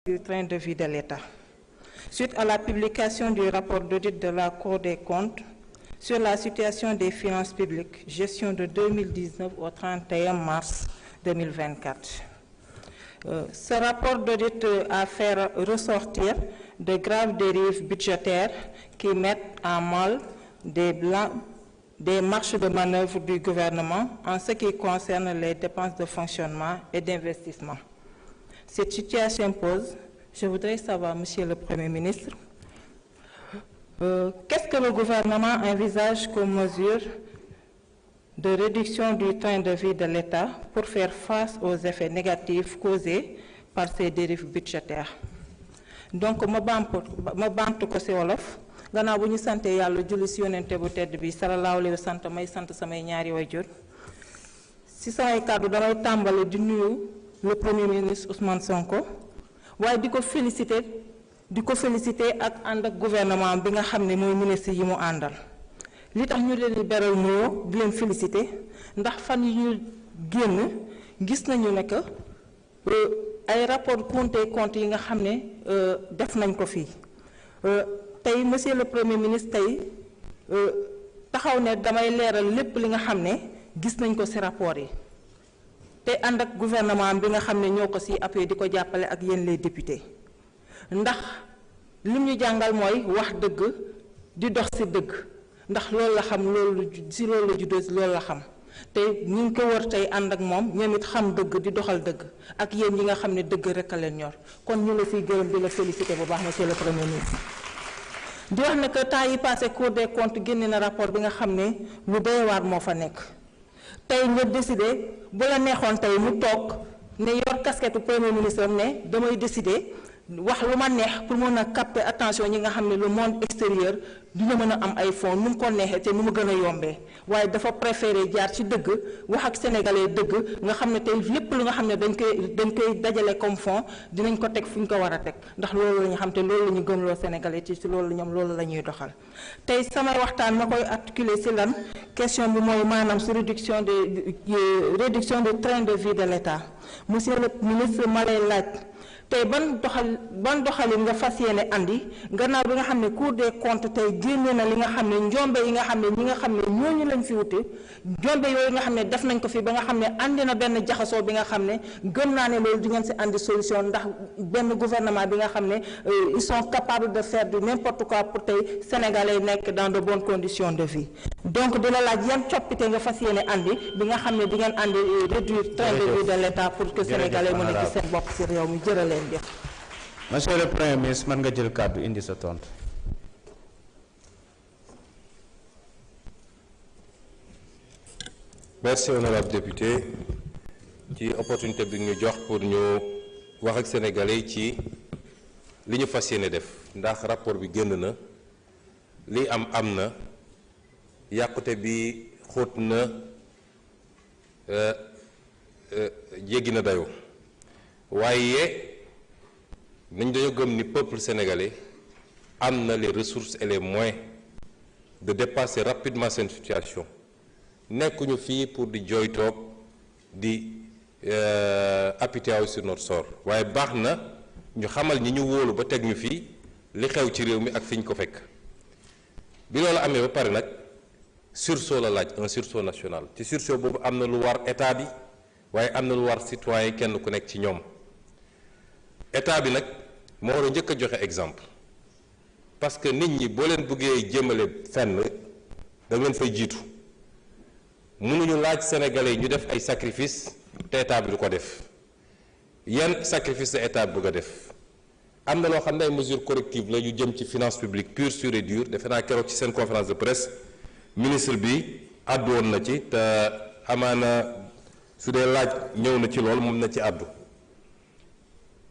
du train de vie de l'État. Suite à la publication du rapport d'audit de la Cour des comptes sur la situation des finances publiques, gestion de 2019 au 31 mars 2024. Ce rapport d'audit a fait ressortir de graves dérives budgétaires qui mettent en mal des marges de manœuvre du gouvernement en ce qui concerne les dépenses de fonctionnement et d'investissement. Cette situation pose, je voudrais savoir, Monsieur le Premier ministre, qu'est-ce que le gouvernement envisage comme mesure de réduction du train de vie de l'État pour faire face aux effets négatifs causés par ces dérives budgétaires? Donc ma baamtu ko ci wolof gannaaw bu ñu sante yàlla julli ci yonente bu tedd bi sallallahu alayhi wa sallam may sant samay ñaari waajur ci samay kàddu damay tàmbali di nuyu le Premier ministre Ousmane Sonko waaye di ko féliciter ak ànd ak gouvernement bi nga xam ne mooy ministre yi mu àndal. li tax ñu leen di beral nuyoo di leen féliciter ndax fan yi ñu génn gis nañu ne que ay rapport compte yi nga xam ne def nañ ko fii tey monsieur le Premier ministre tey taxaw ne damay leeral lépp li nga xam ne gis nañ ko ci rapport yi te ànd ak gouvernement bi nga xam ne ñoo ko ci appuyé di ko jàppale ak yéen les députés ndax lim ñu jàngal mooy wax dëgg di dox ci dëgg ndax loolu la xam loolu ci loolu la juddoo ci loolu la xam te ñu ngi ko war tey ànd ak moom ñoom it xam dëgg di doxal dëgg ak yéen ñi nga xam ne dëgg rek a leen ñor kon ñu la fiy gërëm di la féliciter bu baax monsieur le Premier ministre. di wax ne que temps yi passé Cour des comptes génne na rapport bi nga xam ne lu doy waar moo fa nekk tey nga décider bu la neexoon tey mu toog ne yor casquette Premier ministre am ne damay décider wax lu ma neex pour mën a capter attention ñi nga xam ne le monde extérieur dina mën a am ay fonds nu mu ko neexee te nu mu gën a yombee waaye dafa préféré jaar ci dëgg wax ak sénégalais dëgg nga xam ne tey lépp lu nga xam ne dañ koy dajale comme fonds dinañ ko teg fu ñu ko war a teg ndax loolu la ñu xam te loolu la ñu gëmloo sénégalais ci loolu ñoom loolu la ñuy doxal. tey samay waxtaan ma koy articuler ci lan question bi mooy maanaam ci réduction du train de vie de l'État monsieur le ministre ma lay laaj. tey ban doxalin nga fas yéene andi gannaaw bi nga xam ne Cour des comptes tey génne na li nga xam ne njombe yi nga xam ne ñi nga xam ne ñooñu lañ fi wute njombe yooyu nga xam ne def nañ ko fi ba nga xam ne andi na benn jaxasoo bi nga xam ne gëm naa ne loolu di ngeen ci andi solution ndax benn gouvernement bi nga xam ne ils sont capables de faire du n'importe quoi pour tey sénégalais nekk dans de bonnes conditions de vie donc di la laaj yan coppite nga fas yéene andi bi nga xam ne di ngeen andi réduire train de vie de l'État pour que sénégalais mën a gis seen bopp ci réew mi jëraleen. Monsieur le Premier ministre mën nga jël kàddu indi sa tontu. Merci honorable député ci opportunité bi ñu jox pour ñu wax ak sénégalais ci li ñu fas yéene def ndax rapport bi génn na li am na yàqute bi xóot na jéggi na dayoo waaye nañ dañoo gëm ni peuple sénégalais am na les ressources et les moyens de dépasser rapidement cette situation nekkuñu fii pour di jooytoog di apitoyer sur notre sort waaye baax na ñu xamal ñi ñu wóolu ba teg ñu fii li xew ci réew mi ak fi ñu ko fekk bi loolu amee ba pare nag sursaut la laaj un sursaut national ci sursaut boobu am na lu war état bi waaye am na lu war citoyen kenn ku nekk ci ñoom état bi nag moo war a njëkk a joxe exemple parce que nit ñi boo leen bëggee jëmale fenn da ngeen fay jiitu mënuñu laaj sénégalais yi ñu def ay sacrifice te état bi du ko def yan sacrifice la état bi bëgg a def am na loo xam ne ay mesures correctives la yu jëm ci finance publique pure sûre et dure defe naa keroog ci seen conférence de presse ministre bi àddu woon na ci te amaana su dee laaj ñëw na ci lool moom na ci àddu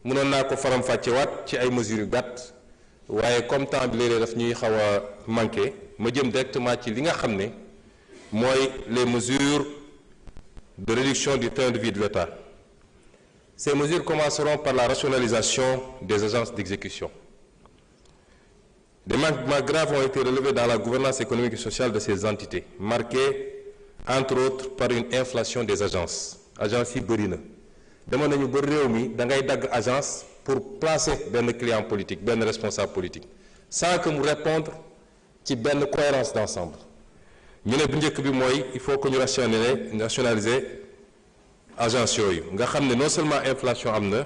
mënoon naa ko faram-fàccewaat ci ay mesures yu gàtt waaye comme temps bi léeg-léeg daf ñuy xaw a manqué ma jëm directement ci li nga xam ne mooy les mesures de réduction du train de vie de l'État. Ces mesures commenceront par la rationalisation des agences d'exécution. Des manquements graves ont été relevés dans la gouvernance économique et sociale de ces entités, marquées entre autres par une inflation des agences yi bëri na demoon nañu ba réew mi da ngay dagg agence pour placer benn client politique benn responsable politique sans que mu répondre ci benn cohérence d'ensemble ñu ne bu njëkk bi mooy il faut que ñu nationaliser agence yooyu nga xam ne non seulement inflation am na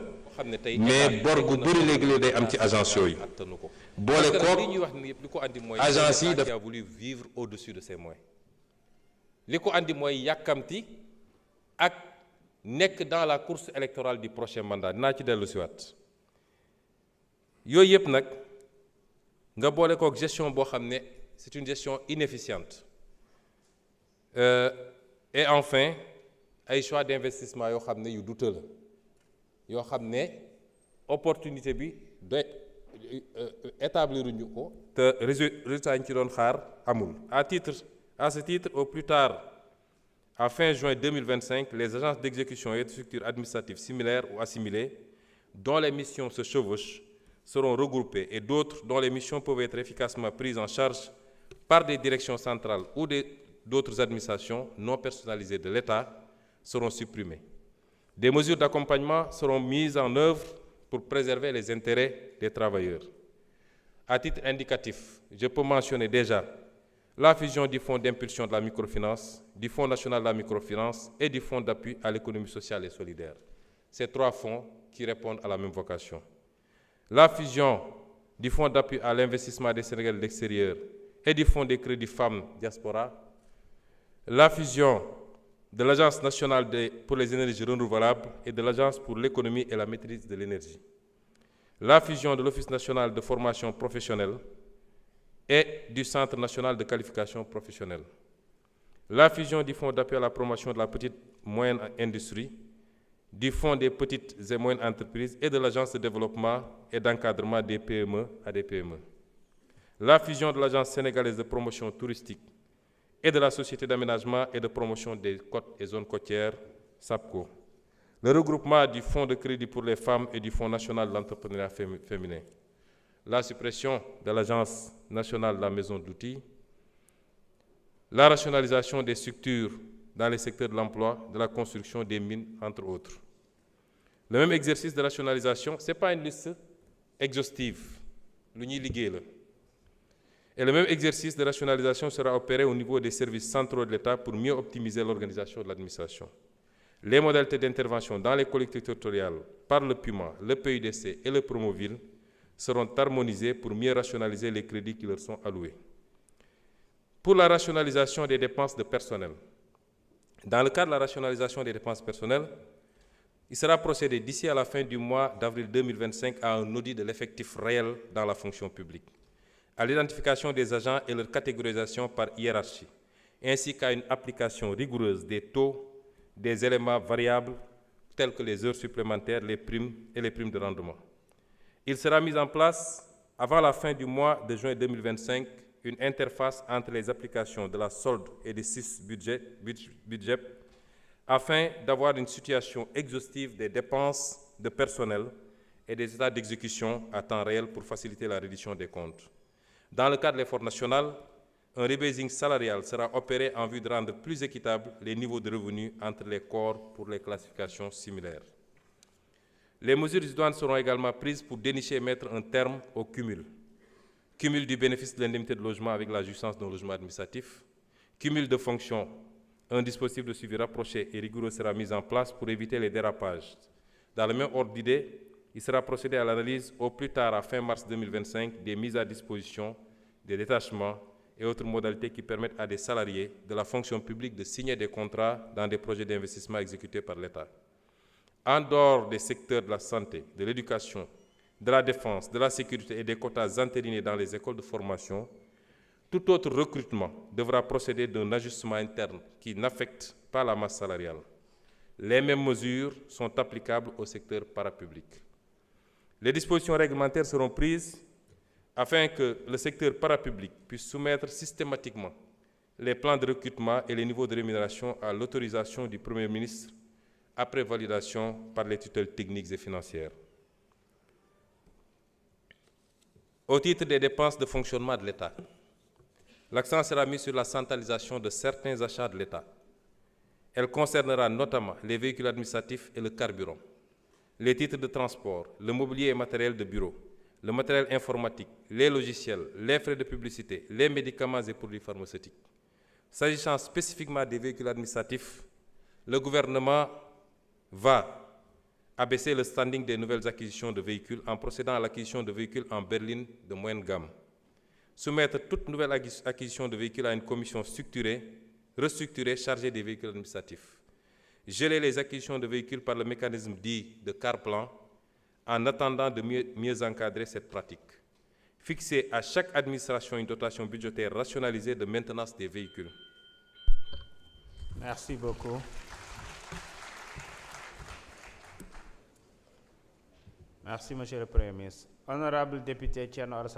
mais bor gu bëri léegi day am ci agence yooyu boole koog li ñuy wax ni yëpp li ko andi mooy agence yi dafa voulu vivre au-dessus de ses moyens li ko andi mooy yàkkamti ak nekk dans la course électorale du prochain mandat dinaa ci dellu si waat yooyu yëpp nag nga boole koog gestion boo xam ne c'est une gestion inefficiente et enfin ay choix d'investissement yoo xam ne yu douteux la yoo xam ne opportunité bi doy établir ñu ko te résultat ñu ci doon xaar amul à ce titre au plus tard à fin juin 2025 les agences d'exécution et de structures administratives similaires ou assimilées dont les missions se chevauchent seront regroupées et d'autres dont les missions peuvent être efficacement prises en charge par des directions centrales ou d'autres administrations non personnalisées de l'État seront supprimées. Des mesures d'accompagnement seront mises en œuvre pour préserver les intérêts des travailleurs. À titre indicatif, je peux mentionner déjà la fusion du Fonds d'impulsion de la microfinance, du Fonds national de la microfinance et du Fonds d'appui à l'économie sociale et solidaire. Ces trois fonds qui répondent à la même vocation. La fusion du Fonds d'appui à l'investissement des Sénégalais de l'extérieur et du Fonds des crédits femmes diaspora. La fusion de l'Agence nationale pour les énergies renouvelables et de l'Agence pour l'économie et la maîtrise de l'énergie. La fusion de l'Office national de formation professionnelle et du Centre national de qualification professionnelle. La fusion du Fonds d'appui à la promotion de la petite et moyenne industrie, du Fonds des petites et moyennes entreprises et de l'Agence de développement et d'encadrement des PME à des PME. La fusion de l'Agence sénégalaise de promotion touristique et de la Société d'aménagement et de promotion des côtes et zones côtières, SAPCO. Le regroupement du Fonds de crédit pour les femmes et du Fonds national de l'entrepreneuriat féminin. La suppression de l'Agence nationale de la maison d'outils. La rationalisation des structures dans les secteurs de l'emploi, de la construction, des mines, entre autres. Le même exercice de rationalisation, ce n'est pas une liste exhaustive. Et le même exercice de rationalisation sera opéré au niveau des services centraux de l'État pour mieux optimiser l'organisation de l'administration. Les modalités d'intervention dans les collectivités territoriales par le PUMA, le PUDC et le Promoville seront harmonisées pour mieux rationaliser les crédits qui leur sont alloués. Pour la rationalisation des dépenses de personnel, dans le cadre de la rationalisation des dépenses personnelles, il sera procédé d'ici à la fin du mois d'avril 2025 à un audit de l'effectif réel dans la fonction publique, à l'identification des agents et leur catégorisation par hiérarchie, ainsi qu'à une application rigoureuse des taux des éléments variables tels que les heures supplémentaires, les primes et les primes de rendement. Il sera mis en place, avant la fin du mois de juin 2025, une interface entre les applications de la solde et des 6 budgets afin d'avoir une situation exhaustive des dépenses de personnel et des états d'exécution à temps réel pour faciliter la reddition des comptes. Dans le cadre de l'effort national, un rebasing salarial sera opéré en vue de rendre plus équitables les niveaux de revenus entre les corps pour les classifications similaires. Les mesures idoines seront également prises pour dénicher et mettre un terme au cumul. Cumul du bénéfice de l'indemnité de logement avec la jouissance d'un logement administratif, cumul de fonctions. Un dispositif de suivi rapproché et rigoureux sera mis en place pour éviter les dérapages. Dans le même ordre d'idée, il sera procédé à l'analyse au plus tard à fin mars 2025 des mises à disposition, des détachements et autres modalités qui permettent à des salariés de la fonction publique de signer des contrats dans des projets d'investissement exécutés par l'État. En dehors des secteurs de la santé, de l'éducation, de la défense, de la sécurité et des quotas entérinés dans les écoles de formation, tout autre recrutement devra procéder d'un ajustement interne qui n'affecte pas la masse salariale. Les mêmes mesures sont applicables au secteur parapublic. Les dispositions réglementaires seront prises afin que le secteur parapublic puisse soumettre systématiquement les plans de recrutement et les niveaux de rémunération à l'autorisation du Premier ministre après validation par les tutelles techniques et financières. Au titre des dépenses de fonctionnement de l'État, l'accent sera mis sur la centralisation de certains achats de l'État. Elle concernera notamment les véhicules administratifs et le carburant. les titres de transport, le mobilier et matériel de bureau, le matériel informatique, les logiciels, les frais de publicité, les médicaments et produits pharmaceutiques. S'agissant spécifiquement des véhicules administratifs, le gouvernement va abaisser le standing des nouvelles acquisitions de véhicules en procédant à l'acquisition de véhicules en berline de moyenne gamme. Soumettre toute nouvelle acquisition de véhicules à une commission restructurée chargée des véhicules administratifs. Geler les acquisitions de véhicules par le mécanisme dit de car-plan en attendant de mieux encadrer cette pratique. Fixer à chaque administration une dotation budgétaire rationalisée de maintenance des véhicules. Merci beaucoup. Merci, Monsieur le Premier ministre. Honorable député Thierno Alassane